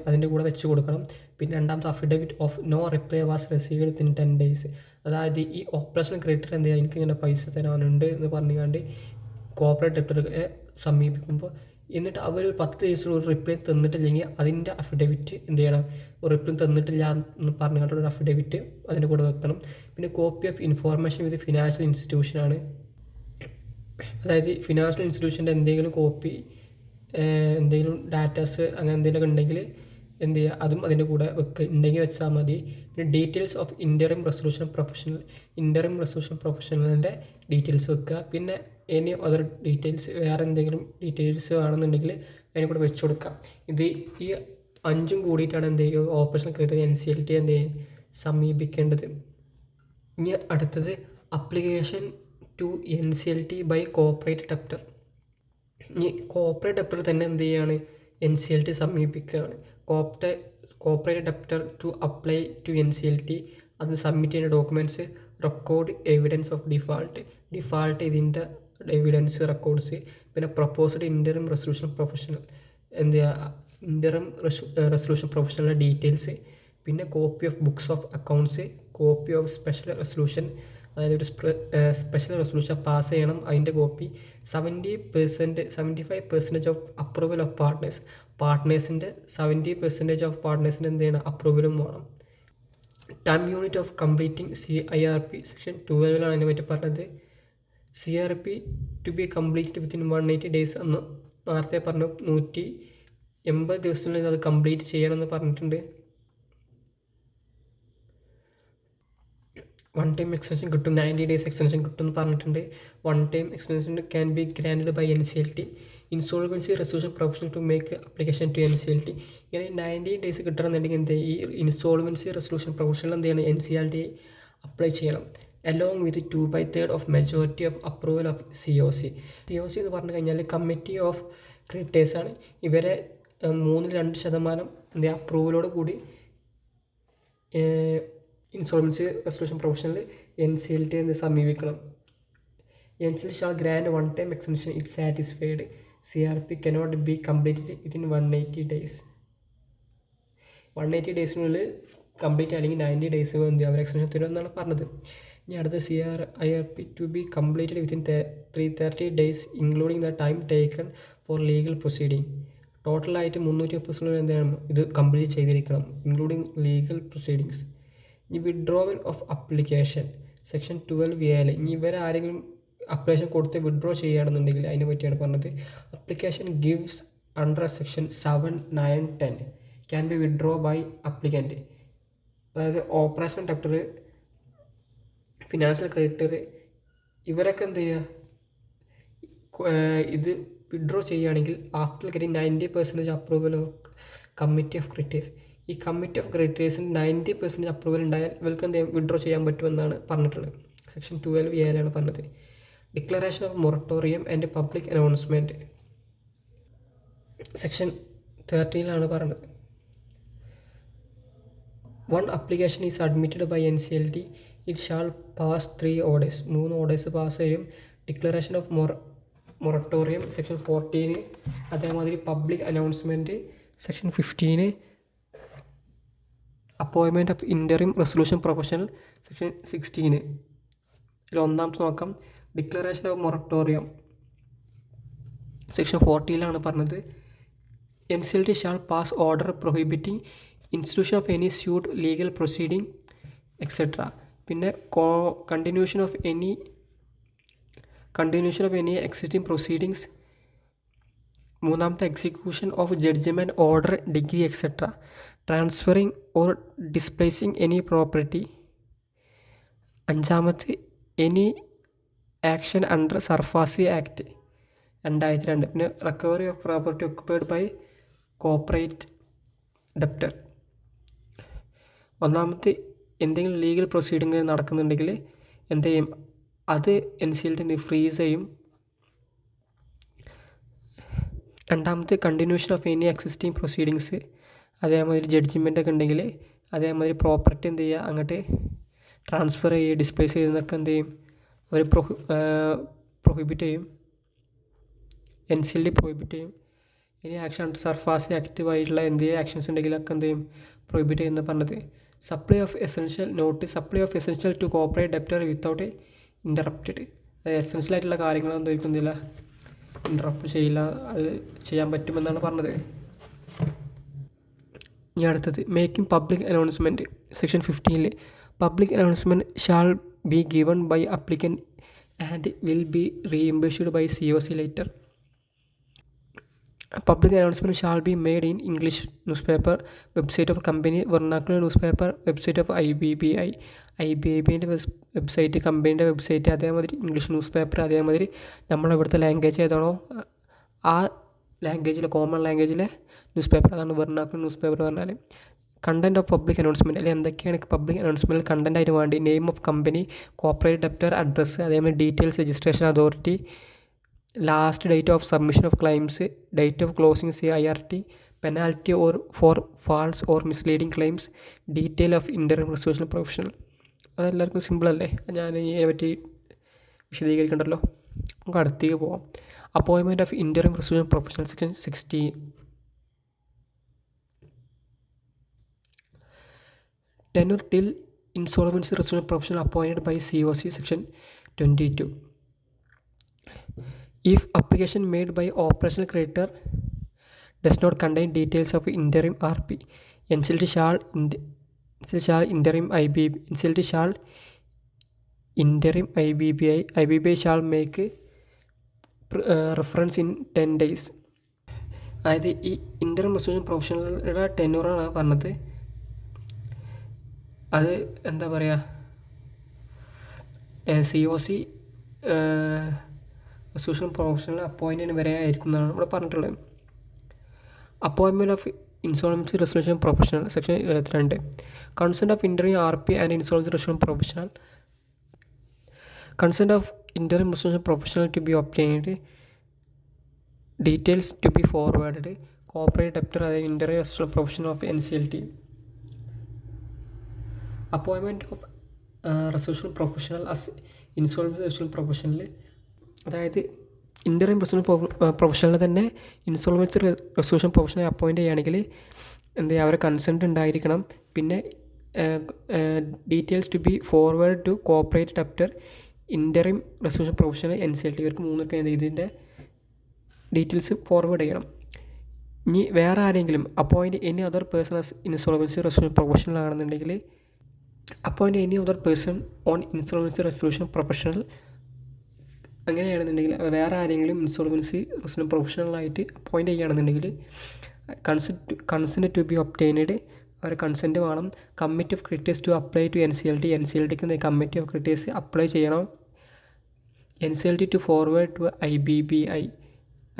അതിൻ്റെ കൂടെ വെച്ച് കൊടുക്കണം. പിന്നെ രണ്ടാമത്തെ affidavit of no reply was received within 10 days. അതായത് ഈ ഓപ്പറേഷണൽ ക്രെഡിറ്റർ എന്ത് ചെയ്യുക എനിക്കിങ്ങനെ പൈസ തരാനുണ്ട് എന്ന് പറഞ്ഞുകൊണ്ട് കോർപ്പറേറ്റ് ഡെപ്റ്ററെ സമീപിക്കുമ്പോൾ എന്നിട്ട് അവർ 10 ദിവസം ഒരു റിപ്ലൈ തന്നിട്ടില്ലെങ്കിൽ അതിൻ്റെ അഫിഡവിറ്റ് എന്ത് ചെയ്യണം റിപ്ലൈ തന്നിട്ടില്ല എന്ന് പറഞ്ഞുകൊണ്ടൊരു അഫിഡവിറ്റ് അതിൻ്റെ കൂടെ വെക്കണം. പിന്നെ copy of information with financial ഇൻസ്റ്റിറ്റ്യൂഷനാണ്. അതായത് ഫിനാൻഷ്യൽ ഇൻസ്റ്റിറ്റ്യൂഷൻ്റെ എന്തെങ്കിലും കോപ്പി എന്തെങ്കിലും ഡാറ്റാസ് അങ്ങനെ എന്തെങ്കിലുമൊക്കെ ഉണ്ടെങ്കിൽ എന്ത് ചെയ്യുക, അതും അതിൻ്റെ കൂടെ വെക്കുക, ഉണ്ടെങ്കിൽ വെച്ചാൽ മതി. പിന്നെ ഡീറ്റെയിൽസ് ഓഫ് ഇൻ്ററിം റെസൊല്യൂഷൻ പ്രൊഫഷണലിൻ്റെ ഡീറ്റെയിൽസ് വെക്കുക. പിന്നെ എനി അതർ ഡീറ്റെയിൽസ്, വേറെ എന്തെങ്കിലും ഡീറ്റെയിൽസ് വേണമെന്നുണ്ടെങ്കിൽ അതിനെ കൂടെ വെച്ച് കൊടുക്കാം. ഈ 5 കൂടിയിട്ടാണ് എന്ത് ചെയ്യുക, ഓപ്പറേഷൻ ക്രൈറ്റീരിയ NCLT എന്ത് ചെയ്യുക, സമീപിക്കേണ്ടത്. ഇനി അടുത്തത് application to NCLT by corporate debtor. ഇനി കോർപ്പറേറ്റ് ഡെപ്റ്റർ തന്നെ എന്ത് ചെയ്യുകയാണ്, NCLT സമീപിക്കുകയാണ്. Corporate debtor to apply to NCLT അത് സബ്മിറ്റ് ചെയ്യുന്ന documents record evidence of default ഇതിൻ്റെ എവിഡൻസ് റെക്കോർഡ്സ്, പിന്നെ പ്രൊപ്പോസ്ഡ് ഇൻ്ററിം റെസൊല്യൂഷൻ പ്രൊഫഷണൽ എന്ത് ചെയ്യുക, ഇൻ്ററിം റെസൊല്യൂഷൻ പ്രൊഫഷണലിൻ്റെ ഡീറ്റെയിൽസ്, പിന്നെ copy of books of accounts, copy of special resolution, അതായത് ഒരു സ്പെഷ്യൽ റെസൊല്യൂഷൻ പാസ് ചെയ്യണം, അതിൻ്റെ കോപ്പി, 75% ഓഫ് അപ്രൂവൽ ഓഫ് പാർട്ട്നേഴ്സിൻ്റെ 70% ഓഫ് പാർട്ട്നേഴ്സിൻ്റെ എന്ത് ചെയ്യണം, അപ്രൂവലും വേണം. Time unit of completing CIRP section 12 അതിനെ പറ്റി പറഞ്ഞത്. CIRP to be complete within 180 days എന്ന് നേരത്തെ പറഞ്ഞു. 180 ദിവസത്തിനുള്ളിൽ അത് കംപ്ലീറ്റ് ചെയ്യണമെന്ന് പറഞ്ഞിട്ടുണ്ട്. 1 ടൈം എക്സ്റ്റൻഷൻ കിട്ടും, 90 days എക്സ്റ്റൻഷൻ കിട്ടും എന്ന് പറഞ്ഞിട്ടുണ്ട്. 1 time extension can be grant by NCLT insolvency resolution professional to make application to NCLT. ഇങ്ങനെ 90 days കിട്ടണമെന്നുണ്ടെങ്കിൽ എന്ത്, ഈ ഇൻസോൾവൻസി റെസൊല്യൂഷൻ പ്രൊഫഷണൽ എന്ത് ചെയ്യണം, NCLT അപ്ലൈ ചെയ്യണം. Along with 2/3 of majority of approval of COC എന്ന് പറഞ്ഞു കഴിഞ്ഞാൽ കമ്മിറ്റി ഓഫ് ക്രെഡിറ്റേഴ്സാണ്. ഇവരെ 3-2% എന്ത് അപ്രൂവലോട് കൂടി ഇൻസോൾവൻസി റെസൊല്യൂഷൻ പ്രൊഫഷണൽ NCLT എന്ന് സമീപിക്കണം. NCLT shall grant 1 time extension it satisfied. CIRP cannot be completed within 180 days. 180 daysനുള്ളിൽ കംപ്ലീറ്റ് അല്ലെങ്കിൽ 90 days എന്ത് അവർ എക്സ്റ്റൻഷൻ തരുമെന്നാണ് പറഞ്ഞത്. ഇനി അടുത്ത CIRP to be completed within 330 days including the time taken for legal proceeding. ടോട്ടലായിട്ട് 330 എന്താണ് ഇത് കംപ്ലീറ്റ് ചെയ്തിരിക്കണം, ഇൻക്ലൂഡിങ് ലീഗൽ പ്രൊസീഡിങ്സ്. ഇനി withdrawal of application section 12A. ഇനി ഇവരാരെങ്കിലും അപ്ലിക്കേഷൻ കൊടുത്ത് വിഡ്രോ ചെയ്യുകയാണെന്നുണ്ടെങ്കിൽ അതിനെ പറ്റിയാണ് പറഞ്ഞത്. Application gives under section 7, 9, 10 can be withdraw by applicant. അതായത് ഓപ്പറേഷൻ ഡെപ്റ്റർ, ഫിനാൻഷ്യൽ ക്രെഡിറ്റർ, ഇവരൊക്കെ എന്ത് ചെയ്യുക, ഇത് വിഡ്രോ ചെയ്യുകയാണെങ്കിൽ after getting 90% approval of committee of creditors. ഈ കമ്മിറ്റി ഓഫ് ക്രെഡിറ്റേഴ്സിന് 90% അപ്രൂവൽ ഉണ്ടായാൽ ഇവർക്ക് എന്ത് ചെയ്യാം, വിഡ്രോ ചെയ്യാൻ പറ്റുമെന്നാണ് പറഞ്ഞിട്ടുള്ളത്. സെക്ഷൻ 12A പറഞ്ഞത്. Declaration of moratorium and public announcement section 13 പറഞ്ഞത്. One application is admitted by NCLT it shall pass 3 orders. 3 orders pass ചെയ്യും. ഡിക്ലറേഷൻ ഓഫ് മൊറട്ടോറിയം സെക്ഷൻ 14, അതേമാതിരി public announcement section 15, appointment of interim resolution professional section 16. ഇതിൽ ഒന്നാമത്തെ നോക്കാം. Declaration of moratorium section 14 പറഞ്ഞത്. NCLT shall pass order prohibiting institution of any suit, legal proceeding etcetera. പിന്നെ continuation of any existing proceedings. മൂന്നാമത്തെ execution of judgment, order, decree etcetera. Transferring or displacing any property. അഞ്ചാമത്തെ any action under SARFAESI act 2002. പിന്നെ recovery of property occupied by corporate debtor. ഒന്നാമത്തെ എന്തെങ്കിലും legal proceeding നടക്കുന്നുണ്ടെങ്കിൽ എന്ത് ചെയ്യും, അത് NCLT freeze ചെയ്യും. രണ്ടാമത്തെ continuation of any existing proceedings. അതേമാതിരി ജഡ്ജിമെൻ്റ് ഒക്കെ ഉണ്ടെങ്കിൽ അതേമാതിരി പ്രോപ്പർട്ടി എന്ത് ചെയ്യുക, അങ്ങോട്ട് ട്രാൻസ്ഫർ ചെയ്യുക, ഡിസ്പ്ലേസ് ചെയ്യുന്നതൊക്കെ എന്ത് ചെയ്യും, അവർ പ്രൊഹിബിറ്റ് ചെയ്യും. NCLT പ്രൊഹിബിറ്റ് ചെയ്യും. ഇനി ആക്ഷൻ അണ്ടർ സർഫാസി ആക്റ്റീവായിട്ടുള്ള എന്തെങ്കിലും ആക്ഷൻസ് ഉണ്ടെങ്കിലൊക്കെ എന്ത് ചെയ്യും, പ്രൊഹിബിറ്റ് ചെയ്യുന്ന പറഞ്ഞത്. Supply of essential to corporate debtor without interrupted. Essential ആയിട്ടുള്ള കാര്യങ്ങളൊന്നും ഇരിക്കുന്നില്ല, ഇൻ്ററപ്റ്റ് ചെയ്യില്ല, അത് ചെയ്യാൻ പറ്റുമെന്നാണ് പറഞ്ഞത്. ഇനി അടുത്തത് making public announcement section 15. Public announcement shall be given by applicant and will be reimbursed by COC later. Public announcement shall be made in English newspaper, website of company, vernacular newspaper, website of IBBI. IBIBിൻ്റെ website, കമ്പനീൻ്റെ website, അതേമാതിരി English news paper, അതേമാതിരി നമ്മളിവിടുത്തെ language ഏതാണോ ആ ലാംഗ്വേജിലെ, common ലാംഗ്വേജിലെ news paper, അതാണ് വെർണാക്കുലർ ന്യൂസ് പേപ്പർ പറഞ്ഞാൽ. കണ്ടൻറ് ഓഫ് പബ്ലിക് അനൗൺസ്മെൻറ്റ്, അല്ലെങ്കിൽ എന്തൊക്കെയാണ് പബ്ലിക് അനൗൺസ്മെൻറ്റിൽ കണ്ടൻറ് ആയിട്ട് വേണ്ടി, name of company, corporate debtor, address, അതേമാതിരി details, registration authority, last date of submission of claims, date of closing CIRT, penalty for false or misleading claims, detail of interim resolution professional. അതെല്ലാവർക്കും സിമ്പിളല്ലേ, ഞാൻ ഇതിനെ പറ്റി വിശദീകരിക്കണ്ടല്ലോ. നമുക്ക് അടുത്തേക്ക് പോകാം. Appointment of interim resolution professional, section 16. Tenure till insolvency resolution professional appointed by COC, section 22. If application made by operational creditor does not contain details of interim RP, NCLT shall interim IBBI shall make reference in 10 days. അതായത് ഈ interim resolution പ്രൊഫഷണലുടെ ടെന്യൂറാണ് പറഞ്ഞത്. അത് എന്താ പറയുക, COC resolution professional appoint വരെ ആയിരിക്കും എന്നാണ് ഇവിടെ പറഞ്ഞിട്ടുള്ളത്. Appointment of insolvency resolution professional, section 22. Consent of interim RP and insolvency resolution professional. Consent of interim resolution professional to be obtained, details to be forwarded, corporate debtor as interim resolution professional of NCLT. Appointment of resolution professional as insolvency resolution professional, അതായത് interim resolution പ്രൊഫഷണലിനെ തന്നെ insolvency resolution professional appoint ചെയ്യുകയാണെങ്കിൽ എന്ത് ചെയ്യുക, അവരെ consent ഉണ്ടായിരിക്കണം. പിന്നെ details to be forward to corporate debtor, interim resolution professional, NCLT, ഇവർക്ക് മൂന്നൊക്കെ ഇതിൻ്റെ ഡീറ്റെയിൽസ് ഫോർവേഡ് ചെയ്യണം. ഇനി വേറെ ആരെങ്കിലും appoint any other person as insolvency resolution professional ആണെന്നുണ്ടെങ്കിൽ, appoint any other person on insolvency resolution professional, അങ്ങനെയാണെന്നുണ്ടെങ്കിൽ വേറെ ആരെങ്കിലും ഇൻസോൾവൻസി റെസൊല്യൂഷൻ പ്രൊഫഷണലായിട്ട് അപ്പോയിൻറ്റ് ചെയ്യുകയാണെന്നുണ്ടെങ്കിൽ കൺസെൻറ്റ് ടു ബി ഒബ്റ്റെയിൻഡ്, അവർ കൺസെൻറ്റ് വേണം. Committee of creditors to apply to NCLTക്ക് കമ്മിറ്റി ഓഫ് ക്രെഡിറ്റേഴ്സ് അപ്ലൈ ചെയ്യണം. NCLT ടു ഫോർവേഡ് ടു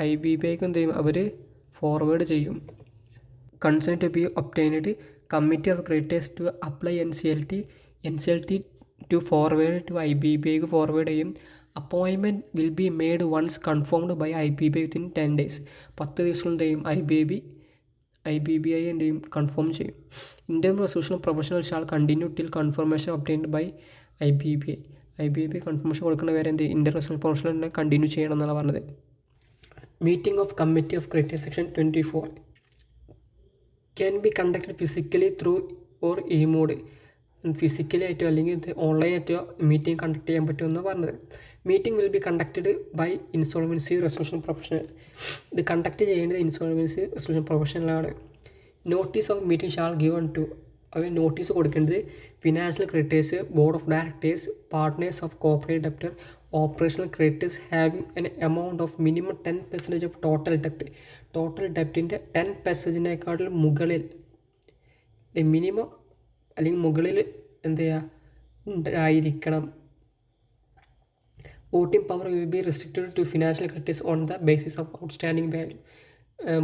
IBBIക്ക് എന്ത് ചെയ്യും, അവർ ഫോർവേഡ് ചെയ്യും. Consent to be obtained, committee of creditors to apply NCLT to forward to IBBIക്ക് ഫോർവേഡ് ചെയ്യും. Appointment will be made once confirmed by IBBI within 10 days. 10 ദിവസം എന്ത് ചെയ്യും, IBBI എന്ത് ചെയ്യും, കൺഫേം ചെയ്യും. Interim resolution professional shall continue till confirmation obtained by IBBI confirmation കൊടുക്കുന്ന വരെ എന്ത് ചെയ്യും, ഇൻ്ററിം റെസൊല്യൂഷൻ പ്രൊഫഷണലിനെ കണ്ടിന്യൂ ചെയ്യണം എന്നാണ് പറഞ്ഞത്. Meeting of committee of creditors, section 24. Can be conducted physically through or e mode, physically ആയിട്ടോ അല്ലെങ്കിൽ ഓൺലൈനായിട്ടോ മീറ്റിംഗ് കണ്ടക്ട് ചെയ്യാൻ പറ്റുമെന്ന് പറഞ്ഞത്. Meeting will be conducted by insolvency resolution professional, ഇത് കണ്ടക്ട് ചെയ്യേണ്ടത് ഇൻസോൾവൻസി റെസൊല്യൂഷൻ പ്രൊഫഷണലാണ്. Notice of meeting shall given to, അത് നോട്ടീസ് കൊടുക്കേണ്ടത് financial creditors, board of directors, partners of corporate debtor, operational creditors having an amount of minimum 10% of total ഡെപ്റ്റിൻ്റെ 10%-നേക്കാളും മുകളിൽ, minimum അല്ലെങ്കിൽ മുകളിൽ എന്ത് ചെയ്യുക, ഉണ്ടായിരിക്കണം. Voting power will be restricted to financial creditors on the basis of outstanding value.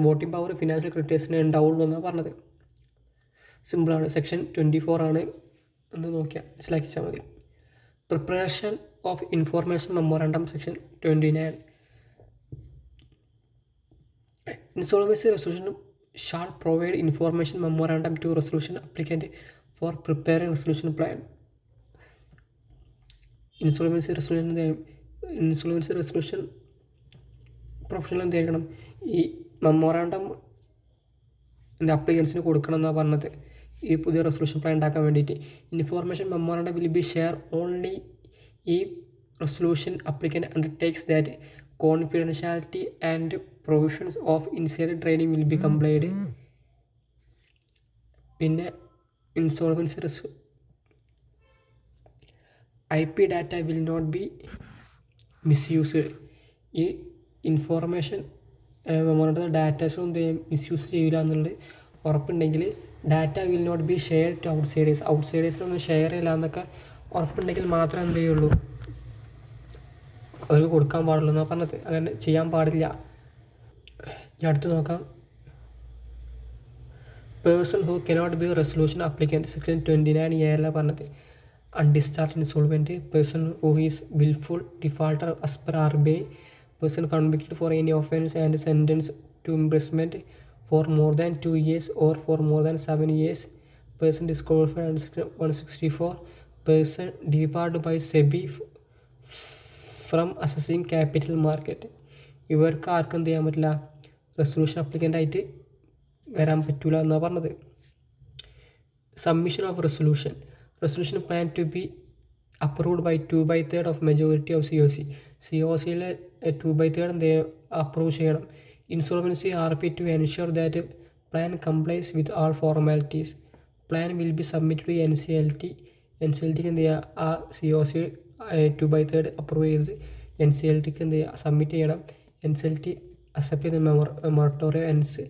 Voting power financial ക്രെഡിറ്റേഴ്സിനെ ഉണ്ടാവുള്ളൂ എന്നാണ് പറഞ്ഞത്. സിമ്പിളാണ്, സെക്ഷൻ 24 ആണ് എന്ന് നോക്കിയാൽ മനസ്സിലാക്കിച്ചാൽ മതി. Preparation of information memorandum, section 29. Insolvency resolution shall provide information memorandum to resolution applicant for preparing resolution plan. Insolvency resolution professional എന്ത് ചെയ്യണം, ഈ മെമ്മോറാണ്ടം അപ്ലിക്കൻസിന് കൊടുക്കണം എന്നാണ് പറഞ്ഞത്, ഈ പുതിയ റെസൊല്യൂഷൻ പ്ലാൻ ഉണ്ടാക്കാൻ വേണ്ടിയിട്ട്. Information memorandum will be share only ഈ resolution applicant undertakes that confidentiality and provisions of insider trading will be complied. പിന്നെ insolvency IP data will not be misused. ഈ ഇൻഫോർമേഷൻ മെമ്മോറിൻ്റെ ഡാറ്റാസ് എന്ത് ചെയ്യും മിസ്യൂസ് ചെയ്യില്ല എന്നുള്ളത് ഉറപ്പുണ്ടെങ്കിൽ data will not be share to ഔട്ട്സൈഡേഴ്സിനൊന്നും ഷെയർ ചെയ്യില്ല എന്നൊക്കെ ഉറപ്പുണ്ടെങ്കിൽ മാത്രമേ എന്ത് ചെയ്യുള്ളൂ അവർക്ക് കൊടുക്കാൻ പാടുള്ളൂ എന്നാണ് പറഞ്ഞത്. അങ്ങനെ ചെയ്യാൻ പാടില്ല. ഞാൻ അടുത്ത് നോക്കാം. Person who cannot be resolution applicant section 29A പറഞ്ഞത്. Undischarged insolvent, person who is wilful defaulter as per RBI, person convicted for any offence and sentenced to imprisonment for more than 2 years or for more than 7 years, person disqualified under section 164, person debarred by SEBI from assessing capital market. ഇവർക്ക് ആർക്കും എന്ത് ചെയ്യാൻ പറ്റില്ല, resolution അപ്ലിക്കൻ്റായിട്ട് വരാൻ പറ്റില്ല എന്നാണ് പറഞ്ഞത്. Submission of resolution plan to be approved by 2/3 of majority of COCയിലെ 2/3 എന്ത് അപ്രൂവ് ചെയ്യണം. Insolvency RP to ensure that plan complies with all formalities. Plan will be submit to NCLT. NCLTക്ക് എന്ത് ചെയ്യുക, ആ COC 2/3 അപ്രൂവ് ചെയ്ത് NCLTക്ക് എന്ത് ചെയ്യുക, സബ്മിറ്റ് ചെയ്യണം. NCLT അക്സെപ്റ്റ് ചെയ്ത മൊറട്ടോറിയം എൻസ്.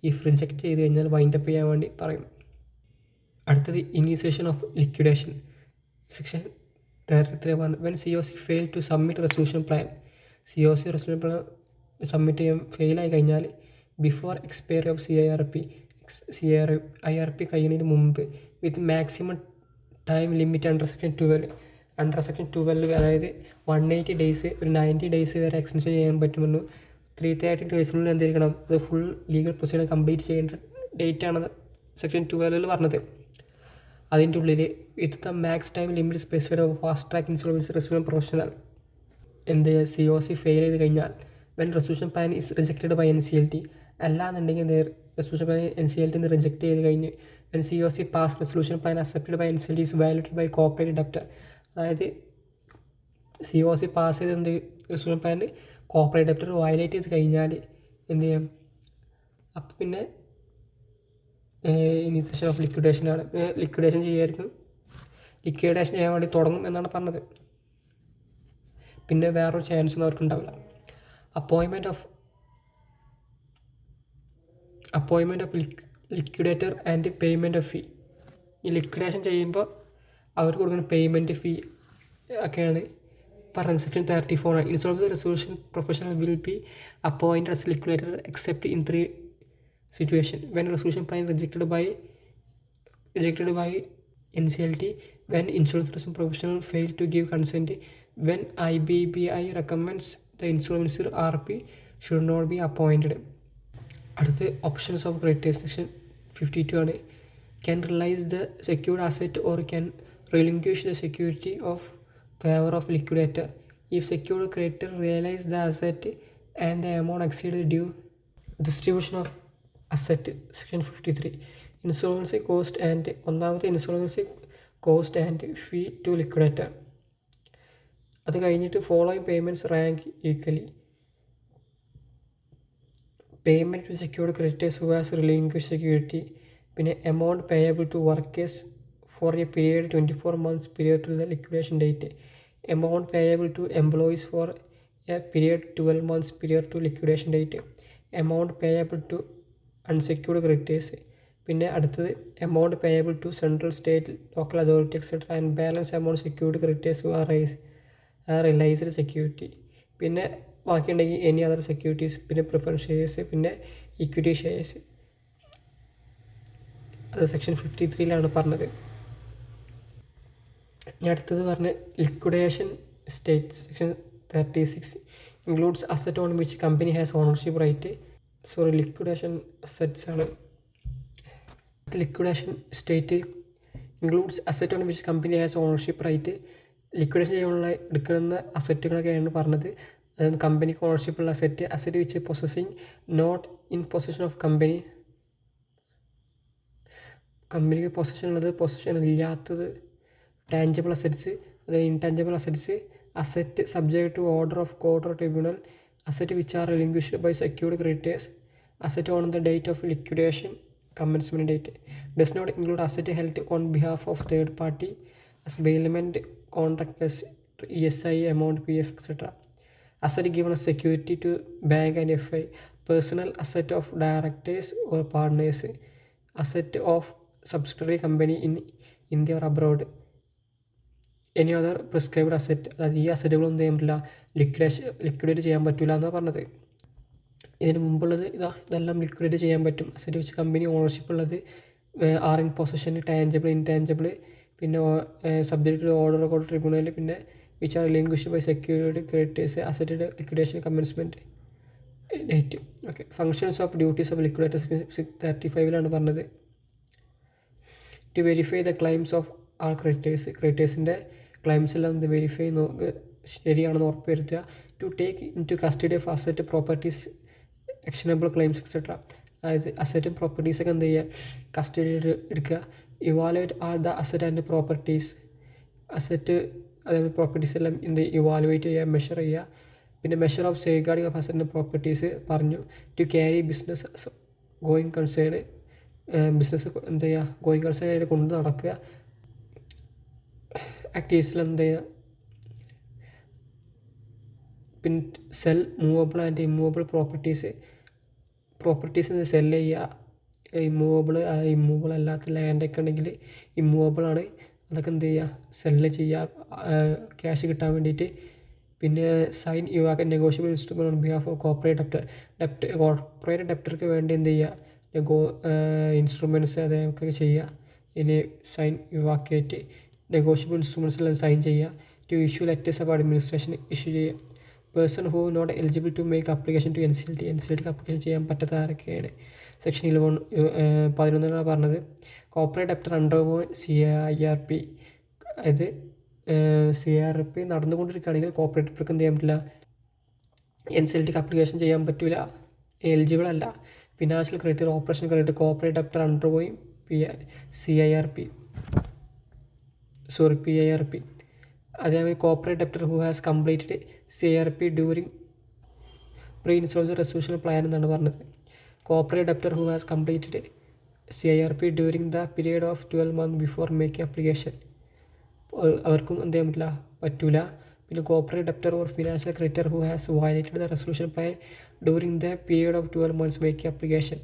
ഇഫ് റിജക്റ്റ് ചെയ്ത് കഴിഞ്ഞാൽ വൈൻഡപ്പ് ചെയ്യാൻ വേണ്ടി പറയും. അടുത്തത് initiation of liquidation. Section 33 when COC fail to submit resolution plan. COC resolution plan submit ചെയ്യാൻ ഫെയിലായി കഴിഞ്ഞാൽ ബിഫോർ എക്സ്പയറി ഓഫ് CIRP കഴിയുന്നതിന് മുമ്പ് with maximum time limit under section 12 അതായത് 180 ഡേയ്സ്, ഒരു 90 ഡേയ്സ് വരെ എക്സ്റ്റൻഷൻ ചെയ്യാൻ പറ്റുമെന്ന്. 330 ഡേയ്സിനുള്ളിൽ എന്തായിരിക്കണം, അത് ഫുൾ ലീഗൽ പ്രൊസീജിയർ കംപ്ലീറ്റ് ചെയ്യേണ്ട ഡേറ്റാണ് സെക്ഷൻ 12 പറഞ്ഞത്. അതിൻ്റെ ഉള്ളിൽ with the max time limit specified of fast track insolvency resolution professional എന്ത് COC ഫെയിൽ ചെയ്ത് കഴിഞ്ഞാൽ when resolution plan is rejected by NCLT. അല്ലാന്നുണ്ടെങ്കിൽ റെസൊല്യൂഷൻ പ്ലാൻ NCLT റിജക്റ്റ് ചെയ്ത് കഴിഞ്ഞ് when COC pass resolution plan accepted by NCLT is violated by corporate debtor. അതായത് COC pass ചെയ്ത് എന്ത് resolution plan corporate debtor violate ചെയ്ത് കഴിഞ്ഞാൽ എന്ത് ചെയ്യാം, അപ്പം പിന്നെ ഇനീഷ്യേഷൻ ഓഫ് ലിക്വിഡേഷനാണ്. ലിക്വിഡേഷൻ ചെയ്യാൻ വേണ്ടി തുടങ്ങും എന്നാണ് പറഞ്ഞത്. പിന്നെ വേറൊരു ചാൻസൊന്നും അവർക്ക് ഉണ്ടാവില്ല. Appointment of liquidator and payment of ഫീ. ഈ ലിക്വിഡേഷൻ ചെയ്യുമ്പോൾ അവർക്ക് കൊടുക്കുന്ന പേയ്മെൻറ്റ് ഫീ ഒക്കെയാണ് പറഞ്ഞത്. Section 34 insolvency resolution professional will be appointed as liquidator except in 3 situation: when resolution plan rejected by NCLT, when insurance professional fail to give consent, when IBBI recommends the insolvency RP should not be appointed. അടുത്ത options of creditors section 52 ആണ്. can realize the secured asset or can relinquish the security of favor of liquidator if secured creditor realize the asset and the amount exceed the due. distribution of asset section 53 insolvency cost and insolvency cost and fee to liquidator. അത് കഴിഞ്ഞിട്ട് following payments rank equally. Payment to secured creditors who has relinquished security. പിന്നെ amount payable to workers for a period 24 months period to the liquidation date. Amount payable to employees for a period 12 months period to liquidation date. Amount payable to unsecured creditors. പിന്നെ അടുത്തത് amount payable to central, state, local authority etcetera and balance amount secured creditors who are realised security. പിന്നെ ബാക്കിയുണ്ടെങ്കിൽ any other securities, പിന്നെ preference shares, പിന്നെ equity shares. അത് section 53 പറഞ്ഞത്. ഞാൻ അടുത്തത് പറഞ്ഞ liquidation state section 36 includes asset on which company has ownership right. Liquidation assets ആണ്. Liquidation state includes asset on which company has ownership right. Liquidation ചെയ്യാനുള്ള എടുക്കുന്ന അസറ്റുകളൊക്കെയാണ് പറഞ്ഞത്. അതായത് കമ്പനിക്ക് ഓണർഷിപ്പുള്ള asset which possessing not in position of കമ്പനിക്ക് position ഉള്ളത്, പൊസിഷൻ ഇല്ലാത്തത്. ടാഞ്ചിബിൾ അസറ്റ്സ്, അതായത് intangible assets. Asset subject to order of court or tribunal. Asset which are relinquished by secured creditors. Asset on the date of liquidation commencement date. Does not include asset held on behalf of third party as bailment, contractors, ESI, amount, PF, etc. Asset given as security to bank and FI. Personal asset of directors or partners, asset of subsidiary company in India or abroad, any other prescribed asset. അതായത് ഈ അസറ്റുകളൊന്നും ചെയ്യാൻ പറ്റില്ല, liquidate ചെയ്യാൻ പറ്റില്ല എന്നാണ് പറഞ്ഞത്. ഇതിന് മുമ്പുള്ളത് ഇതെല്ലാം ലിക്വിഡേറ്റ് ചെയ്യാൻ പറ്റും. അസറ്റ് വെച്ച് കമ്പനി ഓണർഷിപ്പ് ഉള്ളത് are in possession, tangible, intangible, പിന്നെ subject to order of tribunal, പിന്നെ which are relinquished by security creditors, asset liquidation commencement date. Okay, functions of duties of liquidators 635 പറഞ്ഞത്. To verify the claims of all creditors, ക്രെഡിറ്റേഴ്സിൻ്റെ claims എല്ലാം verify ശരിയാണെന്ന് ഉറപ്പ് വരുത്തുക. To take into custody of asset properties actionable claims etcetera. അതായത് അസറ്റും പ്രോപ്പർട്ടീസൊക്കെ എന്ത് ചെയ്യുക, കസ്റ്റഡിയിൽ എടുക്കുക. Evaluate all the asset and properties, asset അതായത് പ്രോപ്പർട്ടീസ് എല്ലാം ഇവാലുവേറ്റ് ചെയ്യുക, മെഷർ ചെയ്യുക. പിന്നെ measure of safeguarding of asset and properties പറഞ്ഞു. To carry business going concern, business എന്ത് ചെയ്യുക, ഗോയിങ് കൺസേൺ ആയിട്ട് കൊണ്ട് നടക്കുക. ആക്ടിവിറ്റീസിൽ എന്ത് ചെയ്യുക. പിന്നെ sell movable and immovable properties sell ചെയ്യുക. ഇമ്മൂവബിൾ അല്ലാത്ത ലാൻഡൊക്കെ ഉണ്ടെങ്കിൽ ഇമ്മൂവബിൾ ആണ്, അതൊക്കെ എന്ത് ചെയ്യുക, സെല്ല് ചെയ്യുക ക്യാഷ് കിട്ടാൻ വേണ്ടിയിട്ട്. പിന്നെ സൈൻ യുവാക്ക negotiable instrument on behalf of corporate corporate ഡെപ്റ്റർക്ക് വേണ്ടി എന്ത് ചെയ്യുക, ഇൻസ്ട്രുമെൻറ്റ്സ് അതൊക്കെ ചെയ്യുക. ഇനി സൈൻ യുവാക്കേറ്റ് നെഗോഷ്യബിൾ ഇൻസ്ട്രുമെൻറ്റ്സ് എല്ലാം സൈൻ ചെയ്യുക. To issue letters of administration issue ചെയ്യുക. Person who not eligible to make application to NCLTക്ക് അപ്ലിക്കേഷൻ ചെയ്യാൻ പറ്റാത്ത ആരൊക്കെയാണ്. സെക്ഷൻ 11 പറഞ്ഞത്. കോർപ്പറേറ്റ് ഡെപ്റ്റർ അണ്ടർ CIRP, അതായത് CIRP നടന്നുകൊണ്ടിരിക്കുകയാണെങ്കിൽ കോർപ്പറേറ്റ് ഡെപ്റ്റർക്ക് എന്ത് ചെയ്യാൻ പറ്റില്ല, NCLTക്ക് അപ്ലിക്കേഷൻ ചെയ്യാൻ പറ്റില്ല, എലിജിബിൾ അല്ല. Financial credit, operation credit, corporate debtor under PIRP. അതേപോലെ corporate debtor who has completed CIRP during pre insurance resolution plan എന്നാണ് പറഞ്ഞത്. Corporate debtor who has completed CIRP during the period of 12 months before making application, അവർക്കും എന്ത് ചെയ്യാൻ പറ്റില്ല. പിന്നെ corporate debtor or financial creditor who has violated the resolution plan during the period of 12 months making application.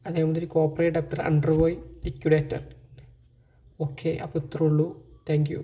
അതേമാതിരി corporate debtor undergoing liquidator. Okay, അപ്പോൾ ഇത്രേ ഉള്ളൂ. Thank you.